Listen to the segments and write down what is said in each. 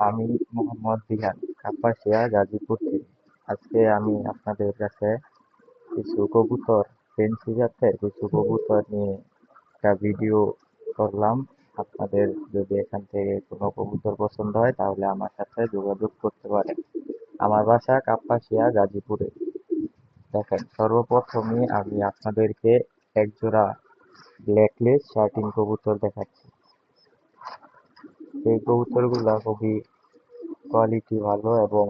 আমি মোহাম্মদ রিহান, কাপাসিয়া, গাজীপুর থেকে। আজকে আমি আপনাদের কাছে কিছু কবুতর, ফেন্সি জাতের কিছু কবুতর নিয়ে একটা ভিডিও করলাম। আপনাদের যদি এখান থেকে কোনো কবুতর পছন্দ হয় তাহলে আমার সাথে যোগাযোগ করতে পারেন। আমার বাসা কাপাসিয়া, গাজীপুরে। দেখেন, সর্বপ্রথমে আমি আপনাদেরকে একজোড়া ব্ল্যাকলিস্ট শার্টিন কবুতর দেখাচ্ছি। এই কবুতরগুলা খুবই কোয়ালিটি ভালো এবং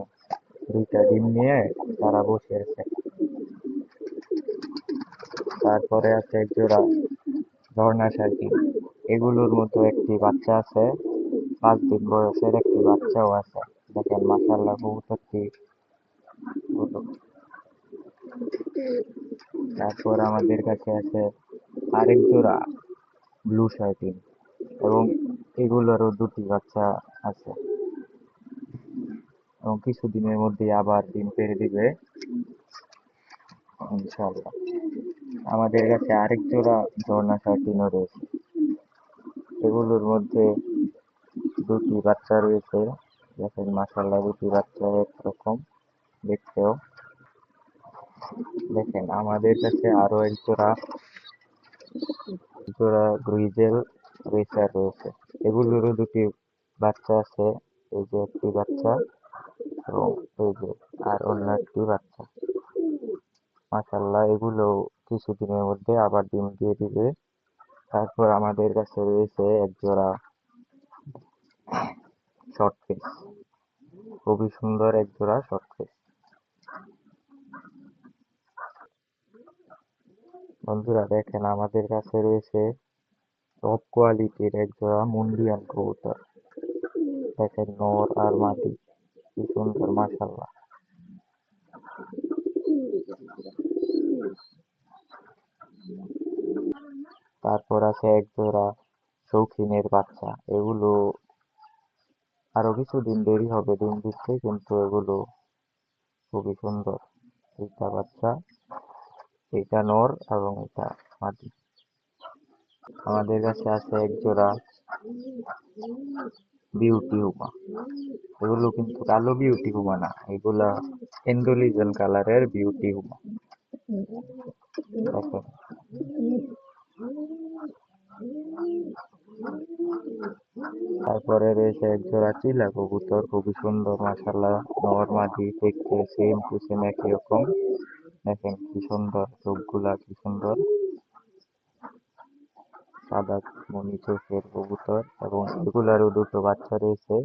দুইটা ডিম নিয়ে তারা বসে আছে। তারপরে আছে একজোড়া ঝর্ণা শার্কি। এগুলোর মতো একটি বাচ্চা আছে, 5 দিন বয়সের একটি বাচ্চাও আছে। দেখেন মাশাআল্লাহ কবুতরটি হলো। তারপর আমাদের কাছে আছে আরেক জোড়া ব্লু শার্টিন এবং এগুলোরও দুটি বাচ্চা আছে এবং কিছুদিনের মধ্যে আবার ডিম পেড়ে দিবে ইনশাআল্লাহ। আমাদের কাছে আরেক জোড়া ঝর্ণা শার্টিনও রয়েছে। এগুলোর মধ্যে দুটি বাচ্চা রয়েছে। দেখেন মাশাআল্লাহ দুটি বাচ্চা একরকম দেখতেও। দেখেন আমাদের কাছে আরো এক জোড়া জোড়া গ্রিজেল রেসার রয়েছে। এগুলোরও দুটি বাচ্চা আছে। এই যে একটি বাচ্চা এবং এই যে আর অন্য একটি বাচ্চা। মাশাআল্লাহ এগুলো কিছুদিনের মধ্যে আবার ডিম দিয়ে দিবে। তারপর আমাদের কাছে রয়েছে এক জোড়া শর্ট ফেস, খুবই সুন্দর এক জোড়া শর্ট ফেস। বন্ধুরা দেখেন আমাদের কাছে রয়েছে টপ কোয়ালিটির এক জোড়া মুন্ডিয়ান কবুতর। দেখেন নর আর মাদি কি সুন্দর মাশাআল্লাহ। তারপর আছে এক জোড়া শৌখিনের বাচ্চা। এগুলো আরো কিছুদিন দেরি হবে ডিম দিতে, কিন্তু এগুলো খুবই সুন্দর। এইটা বাচ্চা, এইটা নর এবং এটা মাদি। আমাদের কাছে আছে এক জোড়া বিউটি হুমা। এগুলো কিন্তু কালো বিউটি হুমা না, এগুলা এন্ডোলিজেন কালারের বিউটি হুমা। দেখেন তারপরে রয়েছে এক জোড়া চিলা কবুতর, খুবই সুন্দর মাশাআল্লাহ। নর মাদি দেখতে সেম টু সেম একই রকম। দেখেন কি সুন্দর চোখগুলা, কি সুন্দর সাদা মনি চোখের কবুতর এবং এগুলারও দুটো বাচ্চা রয়েছে।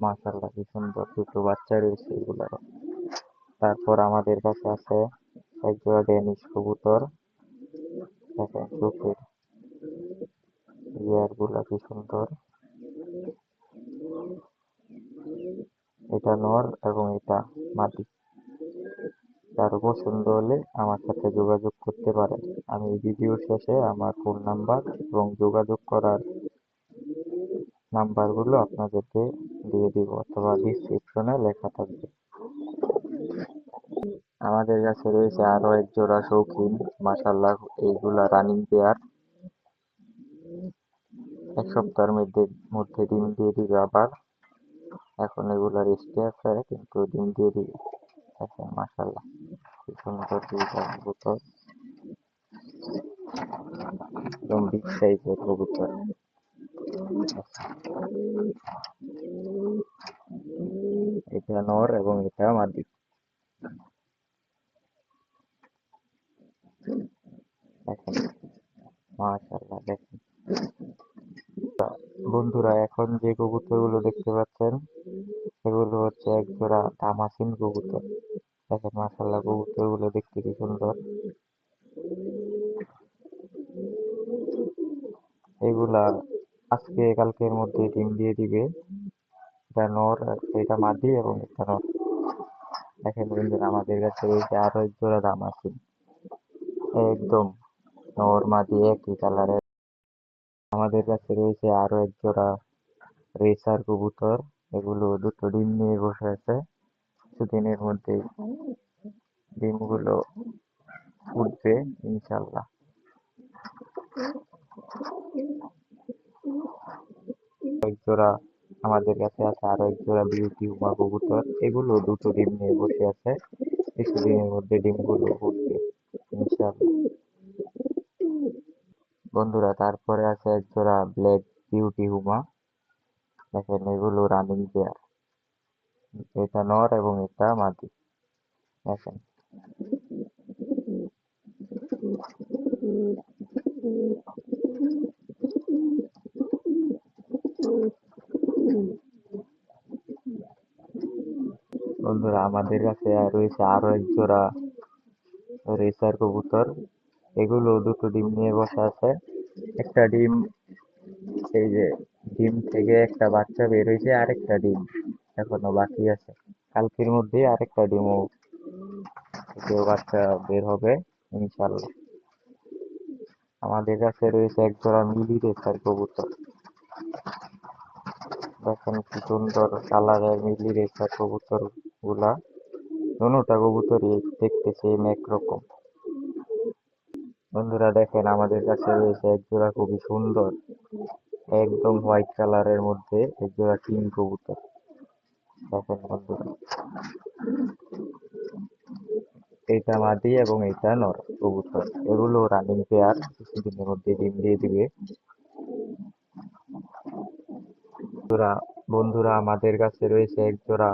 মাশাআল্লাহ কি সুন্দর দুটো বাচ্চা রয়েছে এগুলারও। তারপর আমাদের কাছে আছে এক জোড়া ডেনিশ কবুতর। দেখেন চোখের ইয়ার গুলা কি সুন্দর। এটা নর এবং এটা মাদি। কারো পছন্দ হলে আমার সাথে যোগাযোগ করতে পারেন। আমি ভিডিও শেষে আমার ফোন নাম্বার এবং যোগাযোগ করার নাম্বারগুলো আপনাদেরকে দিয়ে দিব অথবা ডিসক্রিপশনে লেখা থাকবে। আমাদের কাছে রয়েছে আরো এক জোড়া শৌখিন, মাশাআল্লাহ এইগুলা রানিং পেয়ার। 1 সপ্তাহের মধ্যে ডিম দিয়ে দিবে আবার। এখন এগুলা রেস্টে আছে কিন্তু ডিম দিয়ে দিবে। দেখেন মাশাআল্লাহ কি সুন্দর দুইটা কবুতর, একদম বিগ সাইজের কবুতর। এটা নর এবং এটা মাদি। দেখেন মাশাআল্লাহ। দেখেন বন্ধুরা, এখন যে কবুতরগুলো দেখতে পাচ্ছেন সেগুলো হচ্ছে এক জোড়া তামাসিন কবুতর। দেখেন মাশাআল্লাহ কবুতরগুলো দেখতে কি সুন্দর। এগুলা আজকে কালকের মধ্যে ডিম দিয়ে দিবে। এটা নর, এটা মাদি এবং এটা নর। দেখেন বন্ধুরা আমাদের কাছে রয়েছে আরো এক জোড়া তামাসিন, একদম নর মাদি একই কালারের। আমাদের কাছে রয়েছে আরো এক জোড়া রেসার কবুতর। এগুলো দুটো ডিম নিয়ে বসে আছে। কিছুদিনের মধ্যে ডিমগুলো ফুটবে ইনশাল্লাহ। এক জোড়া আমাদের কাছে আছে আরো এক জোড়া বিউটি হুমা কবুতর, এগুলো দুটো ডিম নিয়ে বসে আছে। কিছুদিনের মধ্যে ডিমগুলো ফুটবে ইনশাআল্লাহ। বন্ধুরা, তারপরে আছে এক জোড়া ব্ল্যাক বিউটি হুমা। দেখেন এগুলো রানিং পেয়ার, এটা নর এবং এটা মাদি। দেখেন বন্ধুরা, আমাদের কাছে রয়েছে আরো এক জোড়া রেসার কবুতর, এগুলো দুটো ডিম নিয়ে বসে আছে। একটা ডিম, এই যে ডিম থেকে একটা বাচ্চা বের হয়েছে, আরেকটা ডিম এখনো বাকি আছে। কালকের মধ্যে আরেকটা ডিমও থেকে বাচ্চা বের হবে ইনশাল্লাহ। আমাদের কাছে রয়েছে এক জোড়া মিলি রেসার কবুতর। দেখেন কি সুন্দর কালারের মিলি রেসার কবুতর গুলা, দুটা কবুতরই দেখতে সেম একরকম। বন্ধুরা দেখেন, আমাদের কাছে রয়েছে এক জোড়া খুবই সুন্দর একদম হোয়াইট কালারের মধ্যে এক জোড়া কিং কবুতর। দেখেন বন্ধুরা, এইটা মাদি এবং এইটা নর কবুতর, এগুলো রানিং পেয়ার, কিছুদিনের মধ্যে ডিম দিয়ে দিবে। বন্ধুরা, আমাদের কাছে রয়েছে এক জোড়া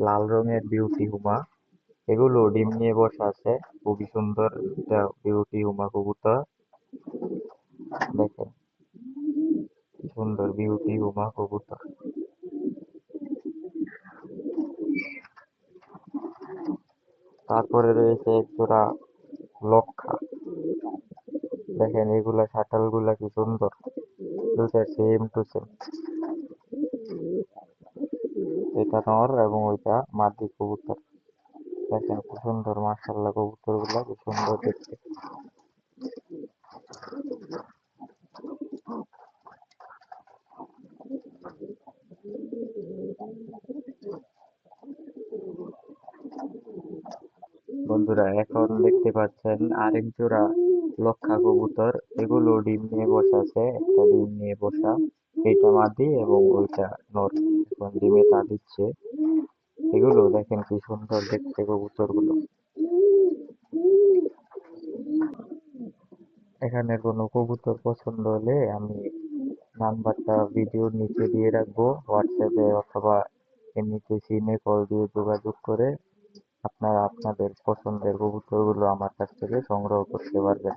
লাল রঙের বিউটি হুমা, এগুলো ডিম নিয়ে বসে আছে। খুবই সুন্দর এটা বিউটি হুমা কবুতর। দেখেন কি সুন্দর বিউটি হুমা কবুতর। তারপরে রয়েছে এক জোড়া লক্ষা। দেখেন এগুলা শাটাল গুলা কি সুন্দর, দুটা সেম টু সেম। এটা নর এবং ওইটা মাদি কবুতর। দেখেন কি সুন্দর, মাশাআল্লাহ কবুতর গুলা কি সুন্দর দেখতে। বন্ধুরা, এখন দেখতে পাচ্ছেন আরেক জোড়া লক্ষা কবুতর, এগুলো ডিম নিয়ে বসে আছে। একটা ডিম নিয়ে বসা, এটা মাদি এবং ওইটা নর, এখন ডিমে তা দিচ্ছে। এগুলো দেখেন কি সুন্দর দেখতে কবুতর গুলো। এখানে কোনো কবুতর পছন্দ হলে আমি নাম্বারটা ভিডিওর নিচে দিয়ে রাখবো, হোয়াটসঅ্যাপে অথবা এমনিতে সিমে কল দিয়ে যোগাযোগ করে আপনারা আপনাদের পছন্দের কবুতরগুলো আমার কাছ থেকে সংগ্রহ করতে পারবেন।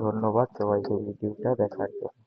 ধন্যবাদ সবাইকে ভিডিওটা দেখার জন্য।